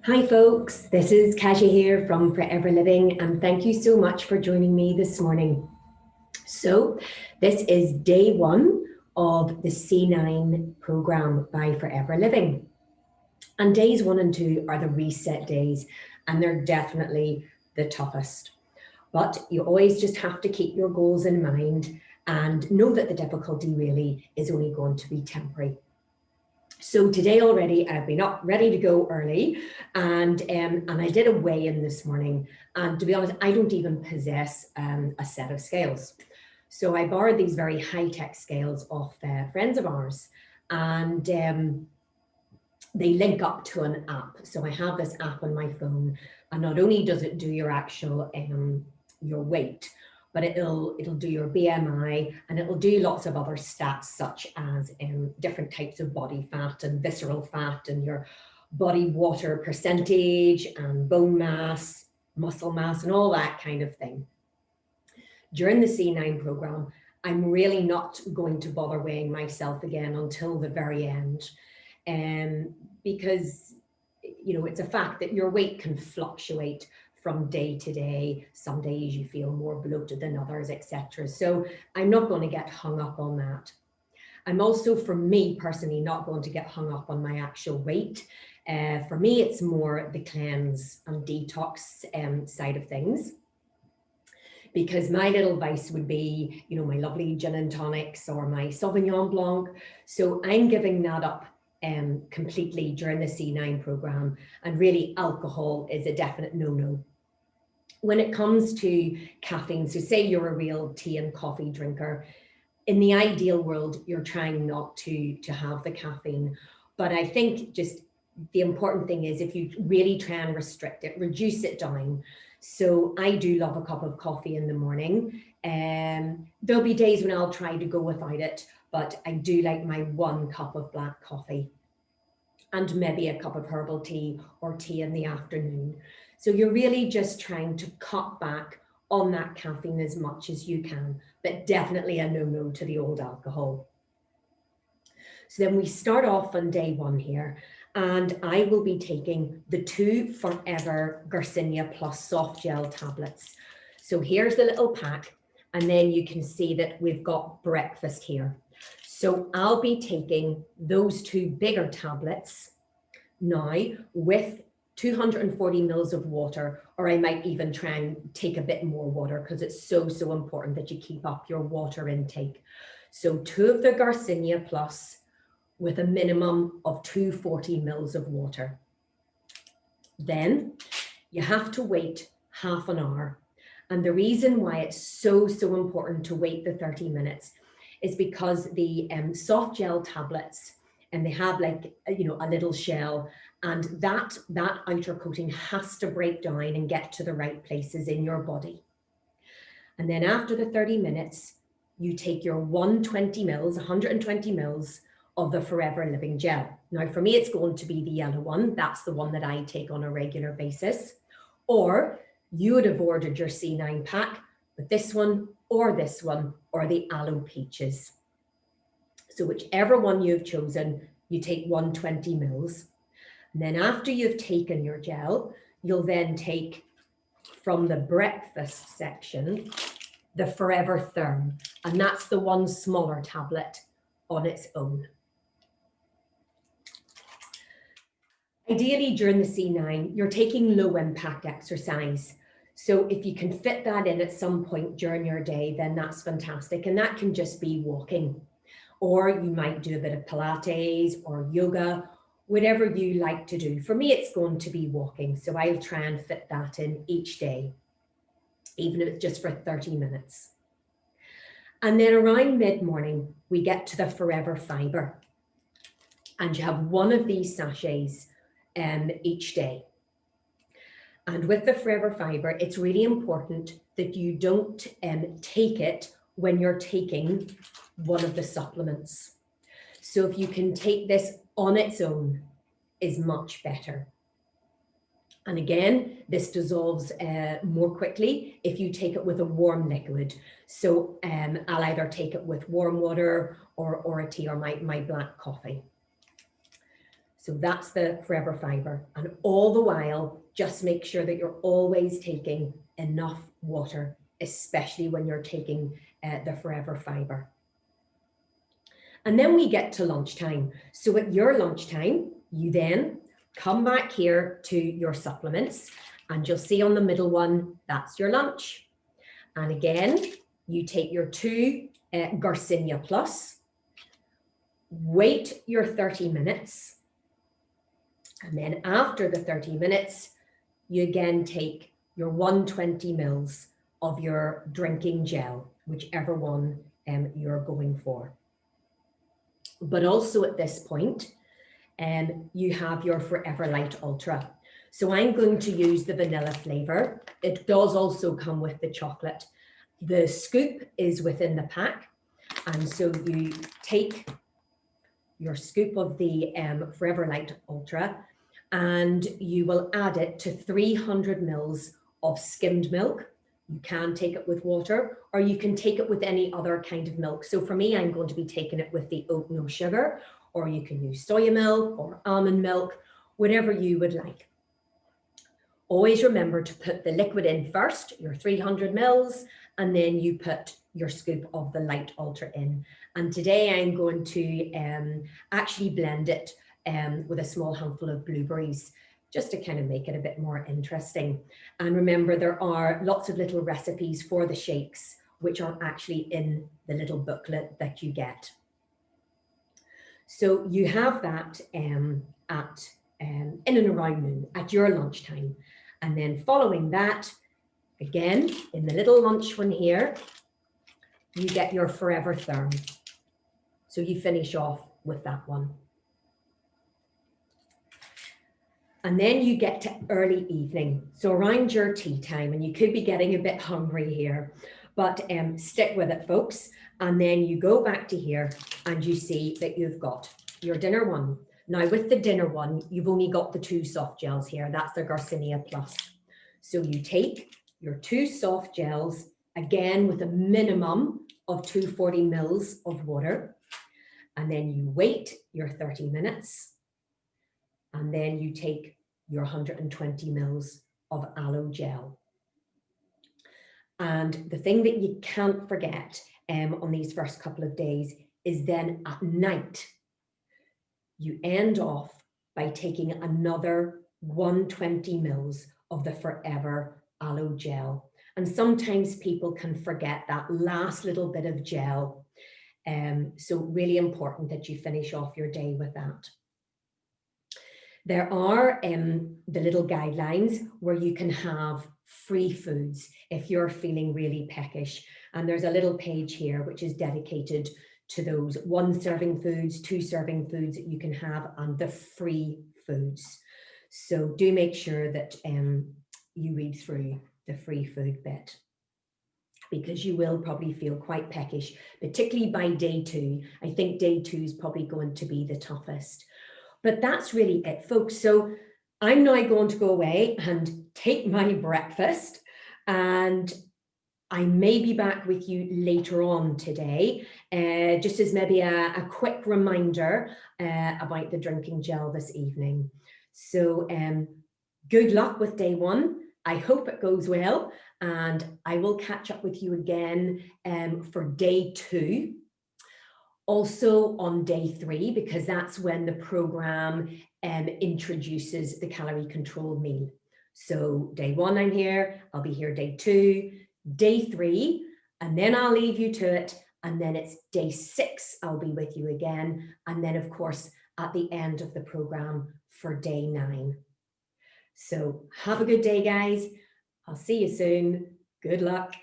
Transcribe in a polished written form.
Hi folks, this is Kasia here from Forever Living and thank you so much for joining me this morning. So this is day one of the C9 program by Forever Living. And days 1 and 2 are the reset days and they're definitely the toughest. But you always just have to keep your goals in mind and know that the difficulty really is only going to be temporary. So today already I've been up ready to go early and I did a weigh-in this morning, and to be honest I don't even possess a set of scales. So I borrowed these very high-tech scales off friends of ours, and they link up to an app. So I have this app on my phone, and not only does it do your actual your weight, but it'll do your BMI, and it'll do lots of other stats such as different types of body fat and visceral fat and your body water percentage and bone mass, muscle mass, and all that kind of thing. During the C9 program, I'm really not going to bother weighing myself again until the very end, because it's a fact that your weight can fluctuate from day to day. Some days you feel more bloated than others, etc. So I'm not going to get hung up on that. I'm also, for me personally, not going to get hung up on my actual weight. For me, it's more the cleanse and detox side of things. Because my little vice would be, my lovely gin and tonics or my Sauvignon Blanc. So I'm giving that up completely during the C9 program, and really alcohol is a definite no-no. When it comes to caffeine, so say you're a real tea and coffee drinker, in the ideal world, you're trying not to have the caffeine. But I think just the important thing is if you really try and restrict it, reduce it down. So I do love a cup of coffee in the morning. There'll be days when I'll try to go without it, but I do like my 1 cup of black coffee and maybe a cup of herbal tea or tea in the afternoon. So you're really just trying to cut back on that caffeine as much as you can, but definitely a no-no to the old alcohol. So then we start off on day 1 here, and I will be taking the 2 Forever Garcinia Plus soft gel tablets. So here's the little pack, and then you can see that we've got breakfast here. So I'll be taking those 2 bigger tablets now with 240 mils of water, or I might even try and take a bit more water because it's so important that you keep up your water intake. So 2 of the Garcinia Plus with a minimum of 240 mils of water. Then you have to wait half an hour. And the reason why it's so important to wait the 30 minutes is because the soft gel tablets, and they have like, a little shell, and that outer coating has to break down and get to the right places in your body. And then after the 30 minutes, you take your 120 mils of the Forever Living gel. Now for me, it's going to be the yellow one. That's the one that I take on a regular basis. Or you would have ordered your C9 pack, but this one, or the Aloe Peaches. So whichever one you've chosen, you take 120 mils. And then after you've taken your gel, you'll then take from the breakfast section, the Forever Therm, and that's the 1 smaller tablet on its own. Ideally, during the C9, you're taking low impact exercise. So if you can fit that in at some point during your day, then that's fantastic. And that can just be walking, or you might do a bit of Pilates or yoga, whatever you like to do. For me, it's going to be walking. So I'll try and fit that in each day, even if it's just for 30 minutes. And then around mid-morning, we get to the Forever Fiber. And you have 1 of these sachets each day. And with the Forever Fiber, it's really important that you don't take it when you're taking one of the supplements. So if you can take this on its own, is much better. And again, this dissolves more quickly if you take it with a warm liquid. So I'll either take it with warm water or a tea or my black coffee. So that's the Forever Fibre. And all the while, just make sure that you're always taking enough water, especially when you're taking the Forever Fibre. And then we get to lunchtime. So at your lunchtime, you then come back here to your supplements, and you'll see on the middle one, that's your lunch. And again, you take your 2 Garcinia Plus, wait your 30 minutes, and then after the 30 minutes, you again take your 120 mils of your drinking gel, whichever one you're going for. But also at this point, you have your Forever Light Ultra. So I'm going to use the vanilla flavor. It does also come with the chocolate. The scoop is within the pack. And so you take your scoop of the Forever Light Ultra, and you will add it to 300 mils of skimmed milk. You can take it with water, or you can take it with any other kind of milk. So for me, I'm going to be taking it with the oat no sugar, or you can use soya milk or almond milk, whatever you would like. Always remember to put the liquid in first, your 300 mils, and then you put your scoop of the Light Ultra in. And today I'm going to actually blend it with a small handful of blueberries, just to kind of make it a bit more interesting. And remember, there are lots of little recipes for the shakes, which are actually in the little booklet that you get. So you have that in and around noon at your lunchtime. And then following that, again, in the little lunch one here, you get your Forever Therm. So you finish off with that one. And then you get to early evening. So around your tea time, and you could be getting a bit hungry here, but stick with it, folks. And then you go back to here and you see that you've got your dinner one. Now with the dinner one, you've only got the 2 soft gels here. That's the Garcinia Plus. So you take your 2 soft gels, again with a minimum of 240 mils of water, and then you wait your 30 minutes, and then you take your 120 mils of aloe gel. And the thing that you can't forget on these first couple of days is then at night, you end off by taking another 120 mils of the Forever Aloe Gel. And sometimes people can forget that last little bit of gel. So really important that you finish off your day with that. There are the little guidelines where you can have free foods if you're feeling really peckish. And there's a little page here which is dedicated to those 1 serving foods, 2 serving foods that you can have, and the free foods. So do make sure that you read through the free food bit, because you will probably feel quite peckish, particularly by day 2. I think day 2 is probably going to be the toughest. But that's really it, folks. So I'm now going to go away and take my breakfast, and I may be back with you later on today, just as maybe a quick reminder about the drinking gel this evening. So good luck with day 1. I hope it goes well, and I will catch up with you again for day 2. Also on day 3, because that's when the program introduces the calorie control meal. So day 1, I'm here, I'll be here day 2, day 3, and then I'll leave you to it. And then it's day 6, I'll be with you again. And then of course, at the end of the program for day 9. So have a good day, guys. I'll see you soon. Good luck.